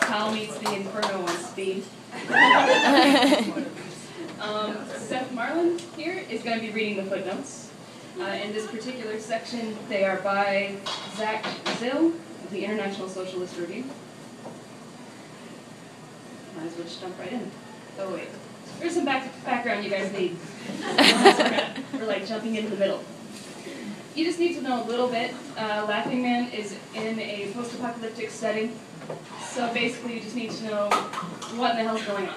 Hell meets the Inferno on speed. Seth Marlin here is going to be reading the footnotes. In this particular section, they are by Zach Zill of the International Socialist Review. Might as well just jump right in. Oh wait, there's some background you guys need. We're like jumping into the middle. You just need to know a little bit. Laughing Man is in a post-apocalyptic setting, so basically you just need to know what in the hell's going on.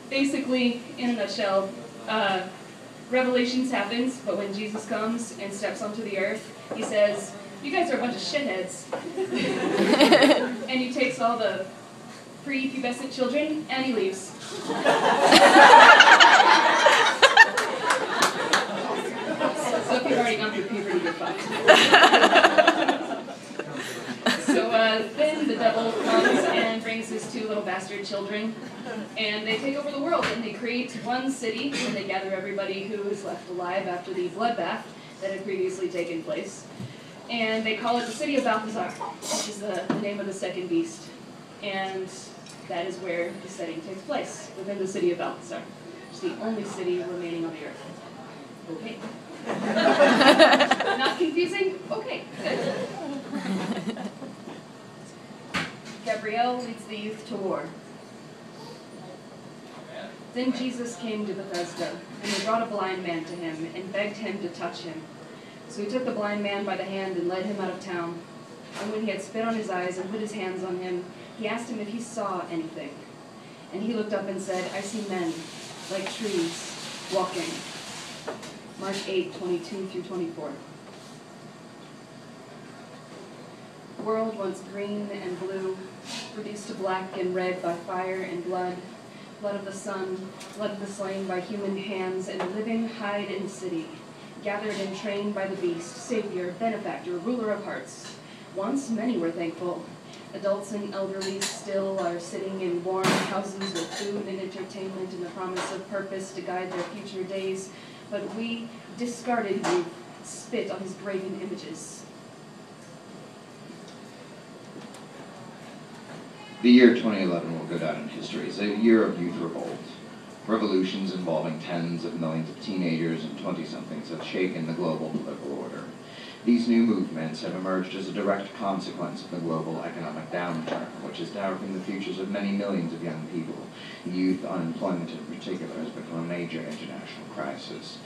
Basically, in a nutshell, Revelations happens, but when Jesus comes and steps onto the earth, he says, "You guys are a bunch of shitheads." And he takes all the pre-pubescent children and he leaves. So if you've already gone through puberty, you're fucked. So then the devil comes and brings his two little bastard children, and they take over the world, and they create one city, and they gather everybody who is left alive after the bloodbath that had previously taken place. And they call it the City of Balthazar, which is the name of the second beast. And that is where the setting takes place, within the City of Balthazar, which is the only city remaining on the earth. Okay. Not confusing? Okay. Gabrielle leads the youth to war. Then Jesus came to Bethesda, and they brought a blind man to him, and begged him to touch him. So he took the blind man by the hand and led him out of town. And when he had spit on his eyes and put his hands on him, he asked him if he saw anything. And he looked up and said, "I see men, like trees, walking." Mark 8:22 through 24. The world once green and blue, reduced to black and red by fire and blood, blood of the sun, blood of the slain by human hands, and a living hide in the city, gathered and trained by the beast, savior, benefactor, ruler of hearts. Once many were thankful. Adults and elderly still are sitting in warm houses with food and entertainment and the promise of purpose to guide their future days. But we discarded you, spit on his graven images. The year 2011 will go down in history as a year of youth revolt. Revolutions involving tens of millions of teenagers and 20-somethings have shaken the global political order. These new movements have emerged as a direct consequence of the global economic downturn, which is darkening the futures of many millions of young people. Youth unemployment in particular has become a major international crisis.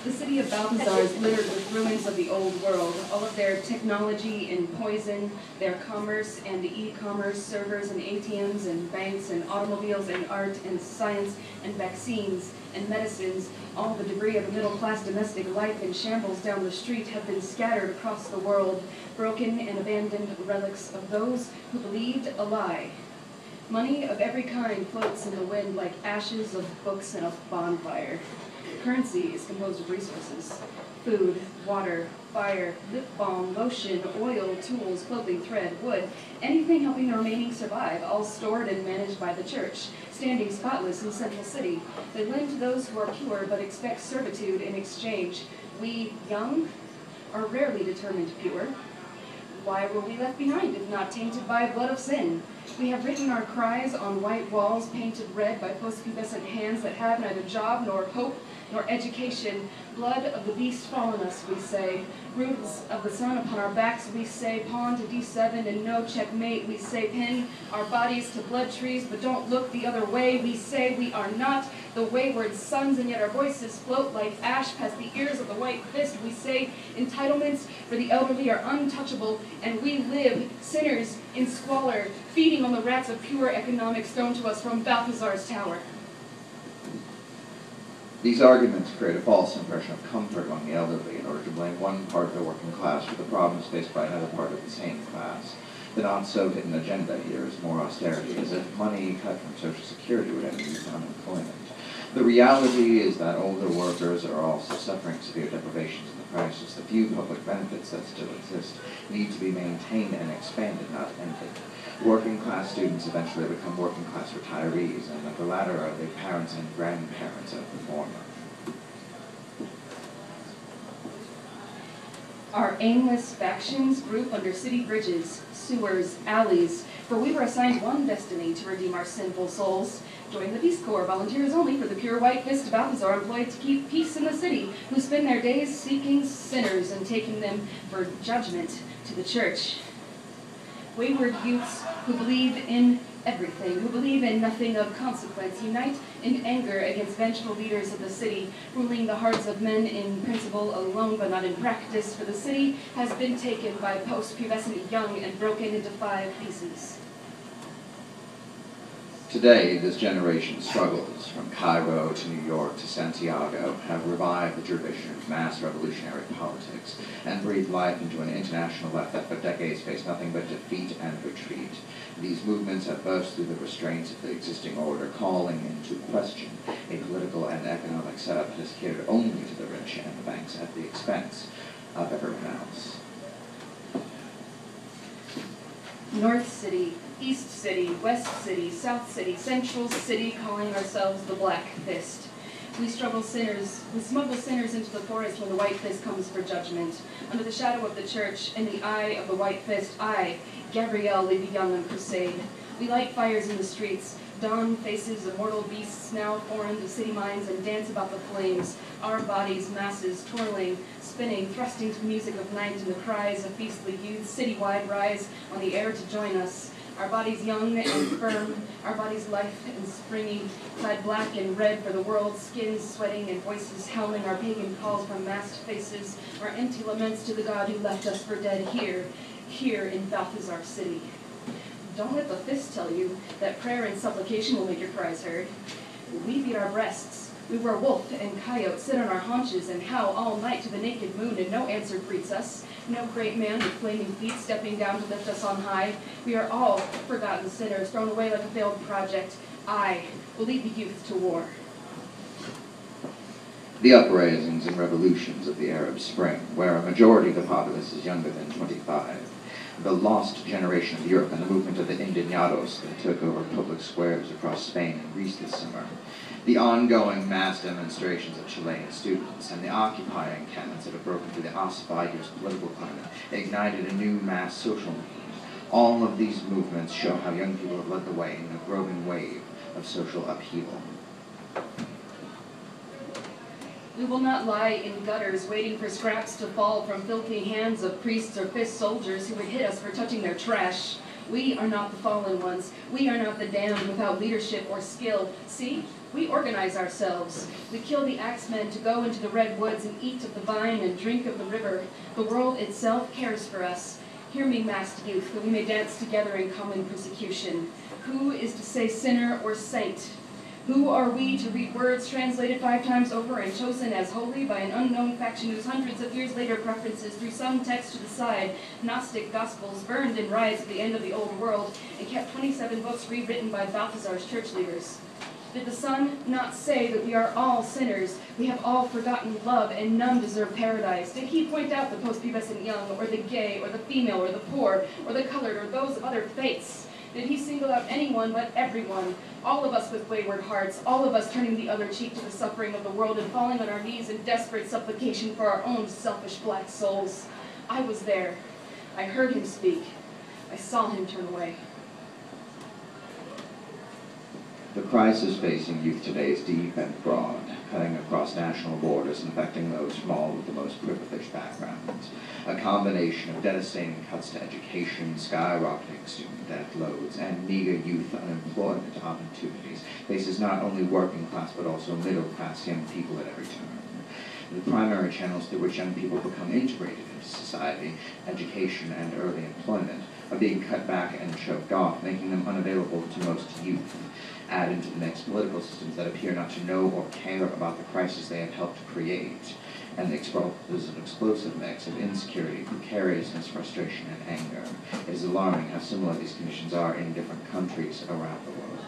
The city of Balthazar is littered with ruins of the old world. All of their technology and poison, their commerce and e-commerce, servers and ATMs and banks and automobiles and art and science and vaccines and medicines, all the debris of a middle-class domestic life in shambles down the street have been scattered across the world, broken and abandoned relics of those who believed a lie. Money of every kind floats in the wind like ashes of books in a bonfire. Currency is composed of resources: food, water, fire, lip balm, lotion, oil, tools, clothing, thread, wood, anything helping the remaining survive, all stored and managed by the church, standing spotless in Central City. They lend to those who are pure but expect servitude in exchange. We, young, are rarely determined pure. Why were we left behind if not tainted by blood of sin? We have written our cries on white walls painted red by post-pubescent hands that have neither job nor hope nor education. Blood of the beast fall on us, we say. Roots of the sun upon our backs, we say. Pawn to D7 and no checkmate, we say. Pin our bodies to blood trees, but don't look the other way, we say. We are not the wayward sons, and yet our voices float like ash past the ears of the white fist, we say. Entitlements for the elderly are untouchable, and we live, sinners, in squalor, feeding on the rats of pure economics thrown to us from Balthazar's tower. These arguments create a false impression of comfort among the elderly in order to blame one part of the working class for the problems faced by another part of the same class. The not-so-hidden agenda here is more austerity, as if money cut from Social Security would end youth unemployment. The reality is that older workers are also suffering severe deprivations in the crisis. The few public benefits that still exist need to be maintained and expanded, not ended. Working-class students eventually become working-class retirees, and that the latter are the parents and grandparents of the former. Our aimless factions group under city bridges, sewers, alleys, for we were assigned one destiny to redeem our sinful souls. Join the Peace Corps, volunteers only for the pure white-fist Balthazar employed to keep peace in the city, who spend their days seeking sinners and taking them for judgment to the church. Wayward youths who believe in everything, who believe in nothing of consequence, unite in anger against vengeful leaders of the city, ruling the hearts of men in principle alone but not in practice, for the city has been taken by post-pubescent young and broken into 5 pieces. Today, this generation struggles, from Cairo to New York to Santiago, have revived the tradition of mass revolutionary politics and breathed life into an international left that for decades faced nothing but defeat and retreat. These movements have burst through the restraints of the existing order, calling into question a political and economic setup that has catered only to the rich and the banks at the expense of everyone else. North City, East City, West City, South City, Central City, calling ourselves the Black Fist. We smuggle sinners into the forest when the White Fist comes for judgment. Under the shadow of the church, in the eye of the White Fist, I, Gabrielle, lead the young on crusade. We light fires in the streets, don faces of mortal beasts now foreign to city minds, and dance about the flames, our bodies, masses, twirling, spinning, thrusting to the music of night and the cries of beastly youth, citywide rise on the air to join us. Our bodies young and firm, our bodies lithe and springy, clad black and red for the world, skins sweating and voices howling our pagan calls from masked faces, our empty laments to the God who left us for dead here in Balthazar City. Don't let the fist tell you that prayer and supplication will make your cries heard. We beat our breasts. We wear wolf and coyote, sit on our haunches and howl all night to the naked moon, and no answer greets us. No great man with flaming feet stepping down to lift us on high. We are all forgotten sinners, thrown away like a failed project. I will lead the youth to war. The uprisings and revolutions of the Arab Spring, where a majority of the populace is younger than 25, the lost generation of Europe and the movement of the Indignados that took over public squares across Spain and Greece this summer, the ongoing mass demonstrations of Chilean students, and the Occupy encampments that have broken through the ossified years political climate ignited a new mass social movement. All of these movements show how young people have led the way in a growing wave of social upheaval. We will not lie in gutters waiting for scraps to fall from filthy hands of priests or fist soldiers who would hit us for touching their trash. We are not the fallen ones. We are not the damned without leadership or skill. See, we organize ourselves. We kill the axemen to go into the redwoods and eat of the vine and drink of the river. The world itself cares for us. Hear me, masked youth, that we may dance together in common persecution. Who is to say sinner or saint? Who are we to read words translated 5 times over and chosen as holy by an unknown faction whose hundreds of years later preferences threw some text to the side, Gnostic gospels burned in riots at the end of the old world, and kept 27 books rewritten by Balthazar's church leaders? Did the Son not say that we are all sinners, we have all forgotten love, and none deserve paradise? Did he point out the post-pubescent young, or the gay, or the female, or the poor, or the colored, or those of other faiths? Did he single out anyone but everyone, all of us with wayward hearts, all of us turning the other cheek to the suffering of the world and falling on our knees in desperate supplication for our own selfish black souls? I was there. I heard him speak. I saw him turn away. The crisis facing youth today is deep and broad, cutting across national borders and affecting those from all with the most privileged backgrounds. A combination of devastating cuts to education, skyrocketing student debt loads, and meager youth unemployment opportunities faces not only working class but also middle class young people at every turn. The primary channels through which young people become integrated into society, education, and early employment are being cut back and choked off, making them unavailable to most youth. Add into the mix political systems that appear not to know or care about the crisis they have helped create, and there's an explosive mix of insecurity, precariousness, frustration, and anger. It is alarming how similar these conditions are in different countries around the world.